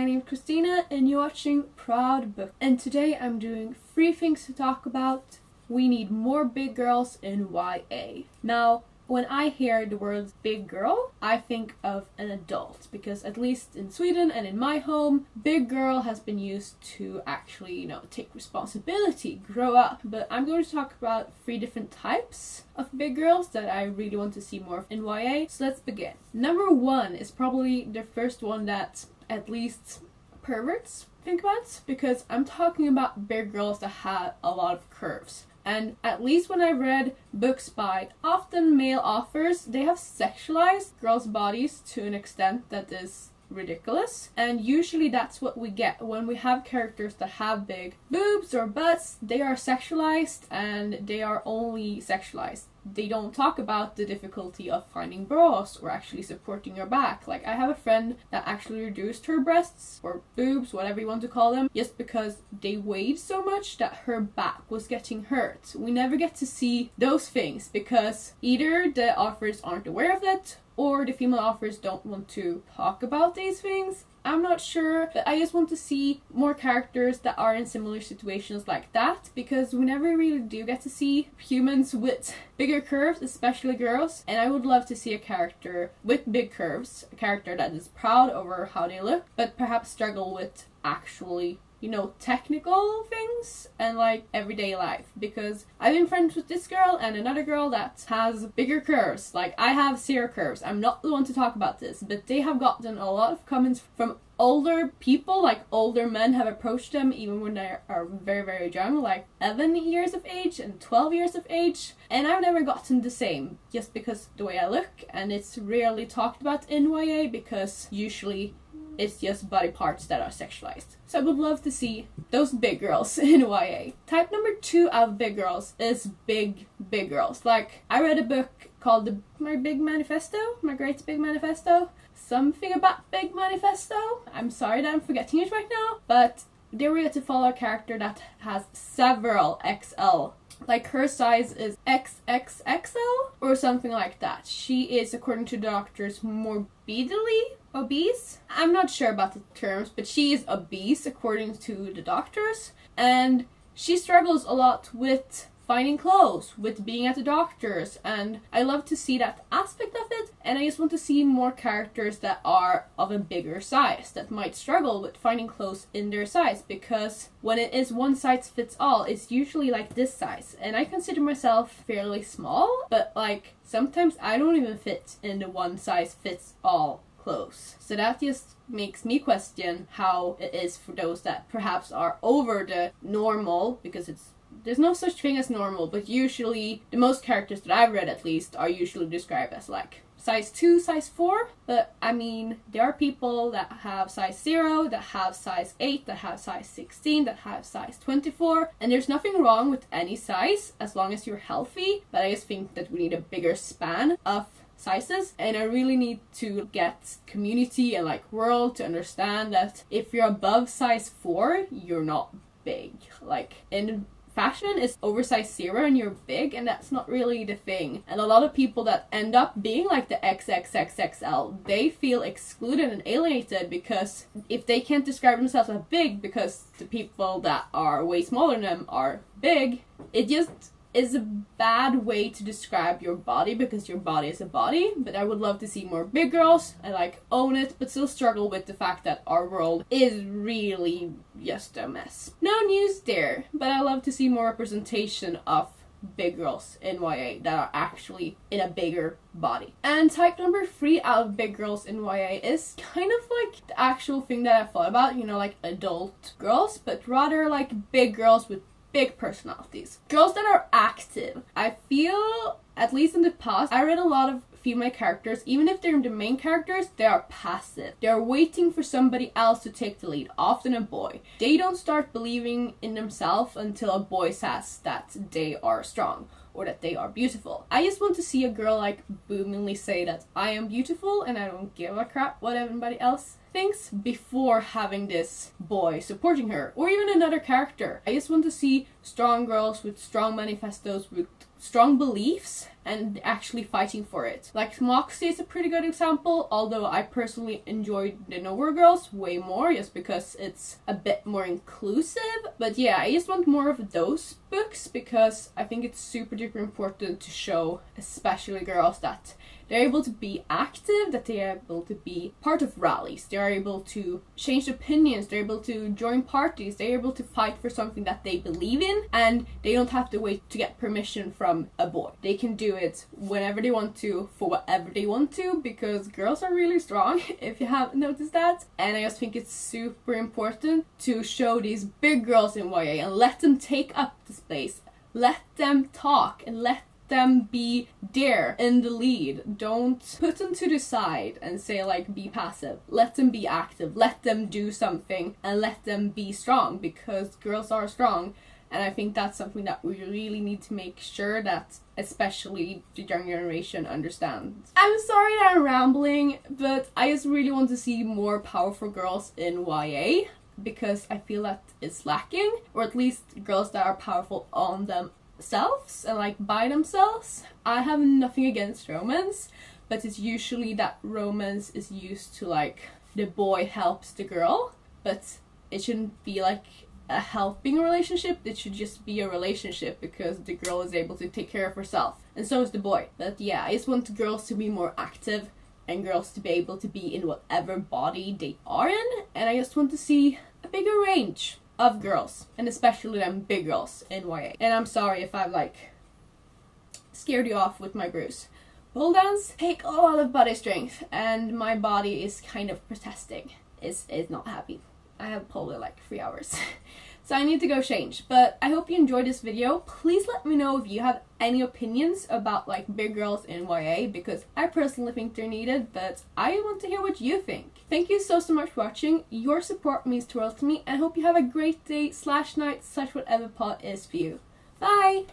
my name is Christina and you're watching Proud Book. And today I'm doing 3 things to talk about. We need more big girls in YA. Now, when I hear the words big girl, I think of an adult, because at least in Sweden and in my home, big girl has been used to actually, take responsibility, grow up. But I'm going to talk about 3 different types of big girls that I really want to see more of in YA. So let's begin. Number 1 is probably the first one that at least perverts think about, because I'm talking about big girls that have a lot of curves. And at least when I read books by often male authors, they have sexualized girls' bodies to an extent that is ridiculous. And usually that's what we get when we have characters that have big boobs or butts. They are sexualized, and they are only sexualized. They don't talk about the difficulty of finding bras or actually supporting your back. Like, I have a friend that actually reduced her breasts or boobs, whatever you want to call them, just because they weighed so much that her back was getting hurt. We never get to see those things because either the authors aren't aware of it or the female authors don't want to talk about these things. I'm not sure, but I just want to see more characters that are in similar situations like that, because we never really do get to see humans with bigger curves, especially girls. And I would love to see a character with big curves, a character that is proud over how they look, but perhaps struggle with actually technical things and like everyday life, because I've been friends with this girl and another girl that has bigger curves. Like, I have 0 curves. I'm not the one to talk about this, but they have gotten a lot of comments from older people. Like, older men have approached them even when they are very, very young, like 11 years of age and 12 years of age, and I've never gotten the same, just because the way I look, and it's rarely talked about in YA because usually it's just body parts that are sexualized. So I would love to see those big girls in YA. Type number 2 of big girls is big girls. Like, I read a book called My Big Manifesto, My Great Big Manifesto. Something about Big Manifesto. I'm sorry that I'm forgetting it right now, but they were to follow a character that has several XL. Like, her size is XXXL or something like that. She is, according to doctors, morbidly obese. I'm not sure about the terms, but she is obese according to the doctors. And she struggles a lot with finding clothes, with being at the doctors, and I love to see that aspect of it. And I just want to see more characters that are of a bigger size, that might struggle with finding clothes in their size, because when it is one size fits all, it's usually like this size, and I consider myself fairly small, but like sometimes I don't even fit in the one size fits all clothes. So that just makes me question how it is for those that perhaps are over the normal, because there's no such thing as normal, but usually the most characters that I've read at least are usually described as like size 2, size 4. But I mean, there are people that have size 0, that have size 8, that have size 16, that have size 24, and there's nothing wrong with any size as long as you're healthy. But I just think that we need a bigger span of sizes, and I really need to get community and like world to understand that if you're above size 4, you're not big. Like, in fashion is oversized 0 and you're big, and that's not really the thing. And a lot of people that end up being like the XXXXL, they feel excluded and alienated, because if they can't describe themselves as big because the people that are way smaller than them are big, it just is a bad way to describe your body, because your body is a body. But I would love to see more big girls and like own it, but still struggle with the fact that our world is really just a mess. No news there, but I love to see more representation of big girls in YA that are actually in a bigger body. And type number 3 out of big girls in YA is kind of like the actual thing that I thought about, like adult girls, but rather like big girls with big personalities. Girls that are active. I feel, at least in the past, I read a lot of female characters, even if they're the main characters, they are passive. They're waiting for somebody else to take the lead, often a boy. They don't start believing in themselves until a boy says that they are strong or that they are beautiful. I just want to see a girl like boomingly say that I am beautiful and I don't give a crap what everybody else thinks before having this boy supporting her, or even another character. I just want to see strong girls with strong manifestos, with strong beliefs, and actually fighting for it. Like Moxie is a pretty good example, although I personally enjoyed the Nowhere Girls way more just because it's a bit more inclusive. But yeah, I just want more of those books because I think it's super duper important to show especially girls that they're able to be active, that they are able to be part of rallies, they are able to change opinions, they're able to join parties, they're able to fight for something that they believe in, and they don't have to wait to get permission from a boy. They can do it whenever they want to, for whatever they want to, because girls are really strong, if you haven't noticed that. And I just think it's super important to show these big girls in YA and let them take up the space, let them talk, and let them be there in the lead. Don't put them to the side and say like be passive. Let them be active, let them do something, and let them be strong, because girls are strong. And I think that's something that we really need to make sure that especially the younger generation understands. I'm sorry that I'm rambling, but I just really want to see more powerful girls in YA, because I feel that it's lacking, or at least girls that are powerful on themselves and like by themselves. I have nothing against romance, but it's usually that romance is used to like the boy helps the girl, but it shouldn't be like a helping relationship. It should just be a relationship because the girl is able to take care of herself, and so is the boy. But yeah, I just want girls to be more active and girls to be able to be in whatever body they are in, and I just want to see a bigger range of girls, and especially them big girls in YA. And I'm sorry if I've like scared you off with my bruise. Pole dance take a lot of body strength, and my body is kind of protesting. It's not happy. I have pole in like 3 hours. So I need to go change. But I hope you enjoyed this video. Please let me know if you have any opinions about like big girls in YA, because I personally think they're needed, but I want to hear what you think. Thank you so much for watching. Your support means the world to me, and I hope you have a great day / night / whatever part is for you. Bye!